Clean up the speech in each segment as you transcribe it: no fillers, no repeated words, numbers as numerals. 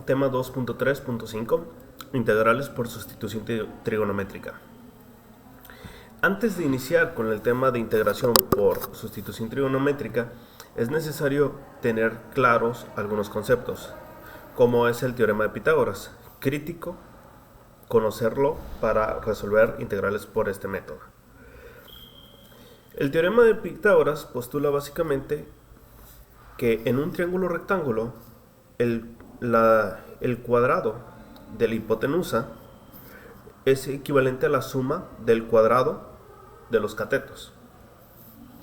tema 2.3.5, integrales por sustitución trigonométrica. Antes de iniciar con el tema de integración por sustitución trigonométrica, es necesario tener claros algunos conceptos, como es el teorema de Pitágoras, crítico conocerlo para resolver integrales por este método. El teorema de Pitágoras postula básicamente que en un triángulo rectángulo el cuadrado de la hipotenusa es equivalente a la suma del cuadrado de los catetos.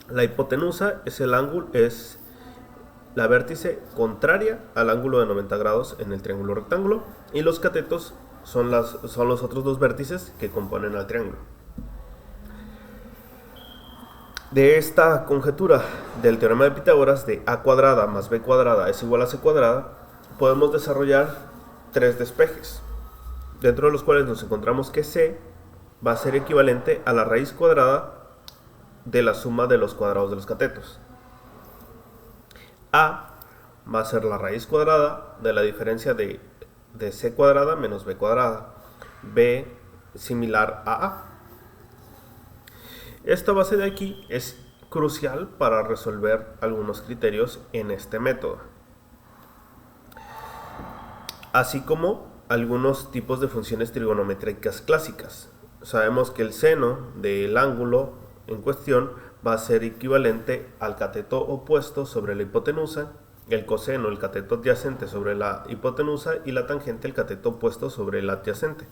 La hipotenusa es la vértice contraria al ángulo de 90 grados en el triángulo rectángulo, y los catetos son los otros dos vértices que componen al triángulo. De esta conjetura del teorema de Pitágoras de a cuadrada más b cuadrada es igual a c cuadrada, podemos desarrollar tres despejes, dentro de los cuales nos encontramos que c va a ser equivalente a la raíz cuadrada de la suma de los cuadrados de los catetos. A va a ser la raíz cuadrada de la diferencia de c cuadrada menos b cuadrada. B similar a A. Esta base de aquí es crucial para resolver algunos criterios en este método, así como algunos tipos de funciones trigonométricas clásicas. Sabemos que el seno del ángulo en cuestión va a ser equivalente al cateto opuesto sobre la hipotenusa, el coseno, el cateto adyacente sobre la hipotenusa, y la tangente, el cateto opuesto sobre el adyacente.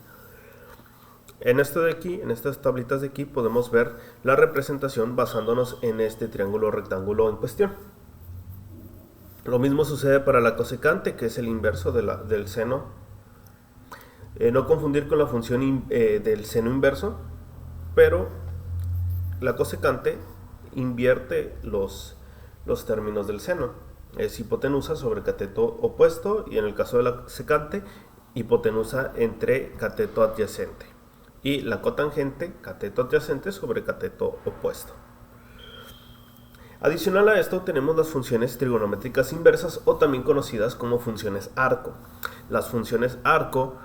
En esto de aquí, en estas tablitas de aquí, podemos ver la representación basándonos en este triángulo rectángulo en cuestión. Lo mismo sucede para la cosecante, que es el inverso del seno. No confundir con la función del seno inverso, pero la cosecante invierte los términos del seno. Es hipotenusa sobre cateto opuesto, y en el caso de la secante, hipotenusa entre cateto adyacente. Y la cotangente, cateto adyacente sobre cateto opuesto. Adicional a esto tenemos las funciones trigonométricas inversas, o también conocidas como funciones arco. Las funciones arco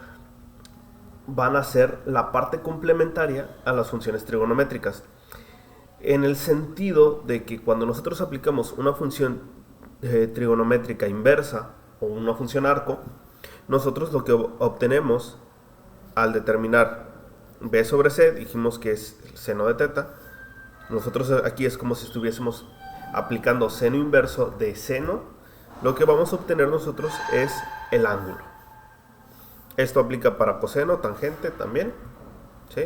van a ser la parte complementaria a las funciones trigonométricas, en el sentido de que cuando nosotros aplicamos una función trigonométrica inversa o una función arco, nosotros lo que obtenemos al determinar b sobre c, dijimos que es el seno de teta. Nosotros aquí es como si estuviésemos aplicando seno inverso de seno. Lo que vamos a obtener nosotros es el ángulo. Esto aplica para coseno, tangente también, ¿sí?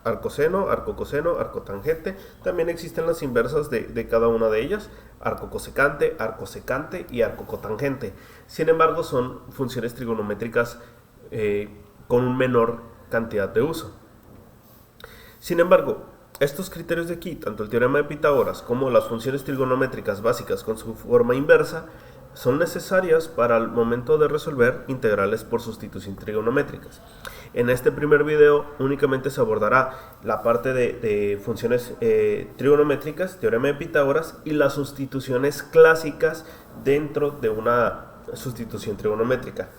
Arcoseno, arcocoseno, arcotangente. También existen las inversas de cada una de ellas: arcocosecante, arcosecante y arcocotangente. Sin embargo, son funciones trigonométricas con un menor cantidad de uso. Sin embargo, estos criterios de aquí, tanto el teorema de Pitágoras como las funciones trigonométricas básicas con su forma inversa, son necesarias para el momento de resolver integrales por sustitución trigonométricas. En este primer video únicamente se abordará la parte de funciones trigonométricas, teorema de Pitágoras, y las sustituciones clásicas dentro de una sustitución trigonométrica.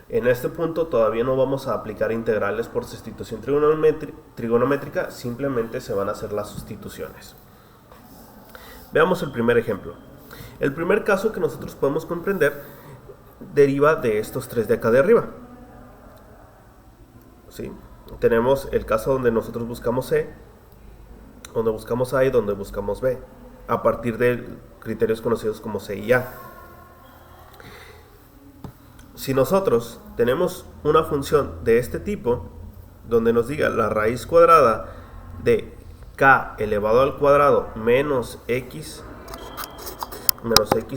En este punto todavía no vamos a aplicar integrales por sustitución trigonométrica, simplemente se van a hacer las sustituciones. Veamos el primer ejemplo. El primer caso que nosotros podemos comprender deriva de estos tres de acá de arriba. ¿Sí? Tenemos el caso donde nosotros buscamos C, donde buscamos A y donde buscamos B, a partir de criterios conocidos como C y A. Si nosotros tenemos una función de este tipo, donde nos diga la raíz cuadrada de k elevado al cuadrado menos x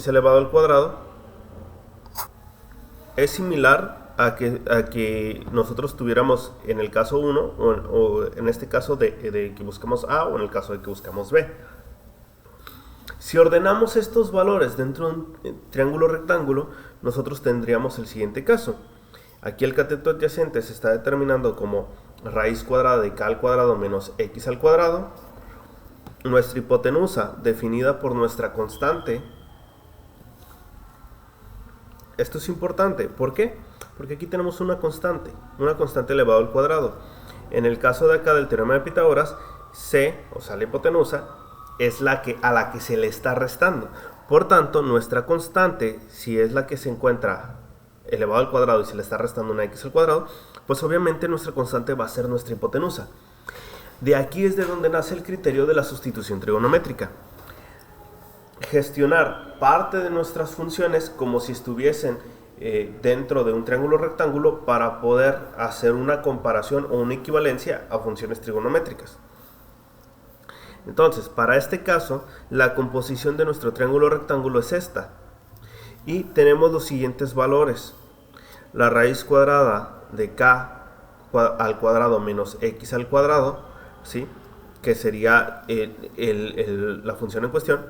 elevado al cuadrado, es similar a que nosotros tuviéramos en el caso 1, o en este caso de que buscamos A, o en el caso de que buscamos B. Si ordenamos estos valores dentro de un triángulo rectángulo, nosotros tendríamos el siguiente caso. Aquí el cateto adyacente se está determinando como raíz cuadrada de k al cuadrado menos x al cuadrado. Nuestra hipotenusa, definida por nuestra constante, Esto es importante. ¿Por qué? Porque aquí tenemos una constante elevado al cuadrado. En el caso de acá del teorema de Pitágoras, C, o sea la hipotenusa, es a la que se le está restando. Por tanto, nuestra constante, si es la que se encuentra elevado al cuadrado y se le está restando una x al cuadrado, pues obviamente nuestra constante va a ser nuestra hipotenusa. De aquí es de donde nace el criterio de la sustitución trigonométrica. Gestionar parte de nuestras funciones como si estuviesen dentro de un triángulo rectángulo para poder hacer una comparación o una equivalencia a funciones trigonométricas. Entonces, para este caso, la composición de nuestro triángulo rectángulo es esta. Y tenemos los siguientes valores. La raíz cuadrada de k al cuadrado menos x al cuadrado, ¿sí?, que sería la función en cuestión,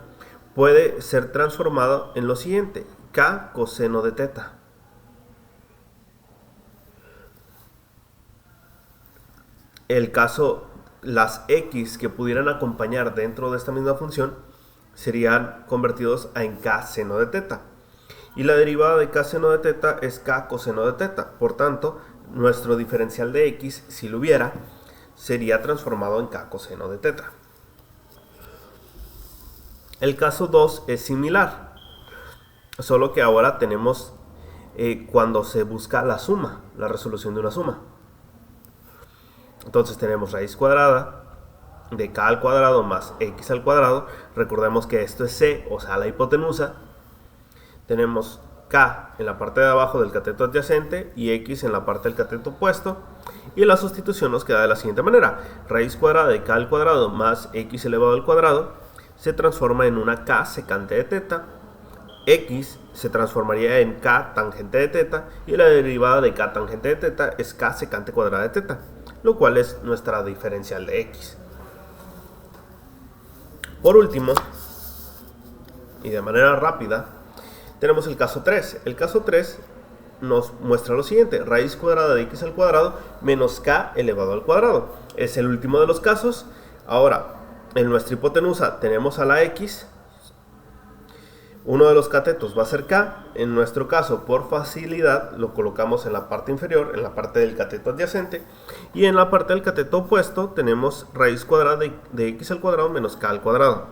puede ser transformada en lo siguiente: k coseno de teta. El caso, las x que pudieran acompañar dentro de esta misma función serían convertidos en k seno de teta. Y la derivada de k seno de teta es k coseno de teta. Por tanto, nuestro diferencial de x, si lo hubiera, sería transformado en k coseno de teta. El caso 2 es similar, solo que ahora tenemos cuando se busca la suma, la resolución de una suma. Entonces tenemos raíz cuadrada de k al cuadrado más x al cuadrado. Recordemos que esto es c, o sea la hipotenusa. Tenemos k en la parte de abajo del cateto adyacente y x en la parte del cateto opuesto. Y la sustitución nos queda de la siguiente manera: raíz cuadrada de k al cuadrado más x elevado al cuadrado se transforma en una k secante de teta. X se transformaría en k tangente de teta. Y la derivada de k tangente de teta es k secante cuadrada de teta, lo cual es nuestra diferencial de x. Por último, y de manera rápida, tenemos el caso 3. El caso 3 nos muestra lo siguiente: raíz cuadrada de x al cuadrado menos k elevado al cuadrado. Es el último de los casos. Ahora, en nuestra hipotenusa tenemos a la x. Uno de los catetos va a ser k. En nuestro caso, por facilidad, lo colocamos en la parte inferior, en la parte del cateto adyacente. Y en la parte del cateto opuesto tenemos raíz cuadrada de x al cuadrado menos k al cuadrado.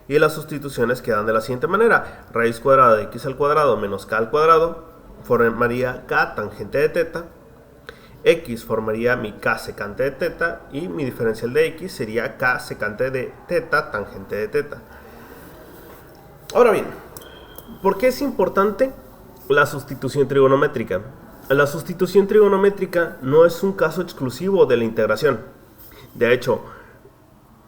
Y las sustituciones quedan de la siguiente manera: raíz cuadrada de x al cuadrado menos k al cuadrado formaría k tangente de teta. X formaría mi k secante de teta. Y mi diferencial de x sería k secante de teta tangente de teta. Ahora bien, ¿por qué es importante la sustitución trigonométrica? La sustitución trigonométrica no es un caso exclusivo de la integración. De hecho,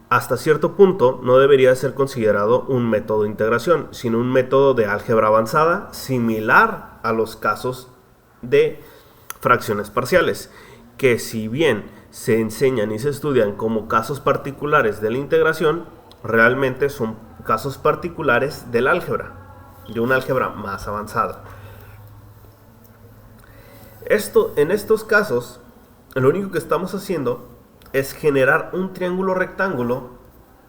hasta cierto punto no debería ser considerado un método de integración, sino un método de álgebra avanzada similar a los casos de fracciones parciales, que si bien se enseñan y se estudian como casos particulares de la integración, realmente son casos particulares del álgebra, de una álgebra más avanzada. En estos casos, lo único que estamos haciendo es generar un triángulo rectángulo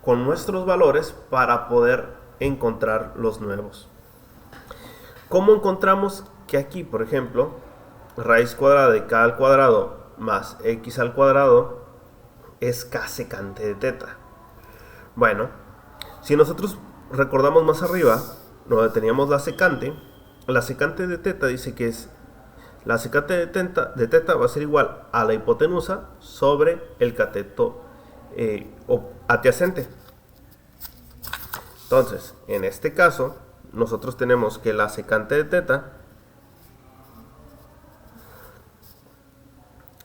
con nuestros valores para poder encontrar los nuevos. ¿Cómo encontramos que aquí, por ejemplo, raíz cuadrada de k al cuadrado más x al cuadrado es k secante de teta? Bueno, si nosotros recordamos más arriba, donde teníamos la secante de teta dice que es la secante de teta va a ser igual a la hipotenusa sobre el cateto adyacente. Entonces, en este caso, nosotros tenemos que la secante de teta,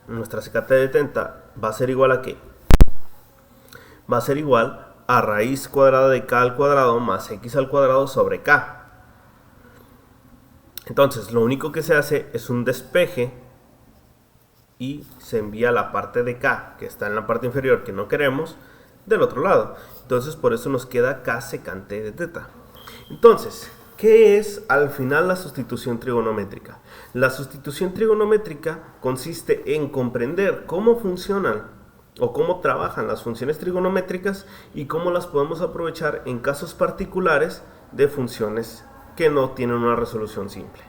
nuestra secante de teta va a ser igual a ¿qué? Va a ser igual a raíz cuadrada de k al cuadrado más x al cuadrado sobre k. Entonces, lo único que se hace es un despeje y se envía la parte de k, que está en la parte inferior, que no queremos, del otro lado. Entonces, por eso nos queda k secante de teta. Entonces, ¿qué es al final la sustitución trigonométrica? La sustitución trigonométrica consiste en comprender cómo funcionan o cómo trabajan las funciones trigonométricas y cómo las podemos aprovechar en casos particulares de funciones que no tienen una resolución simple.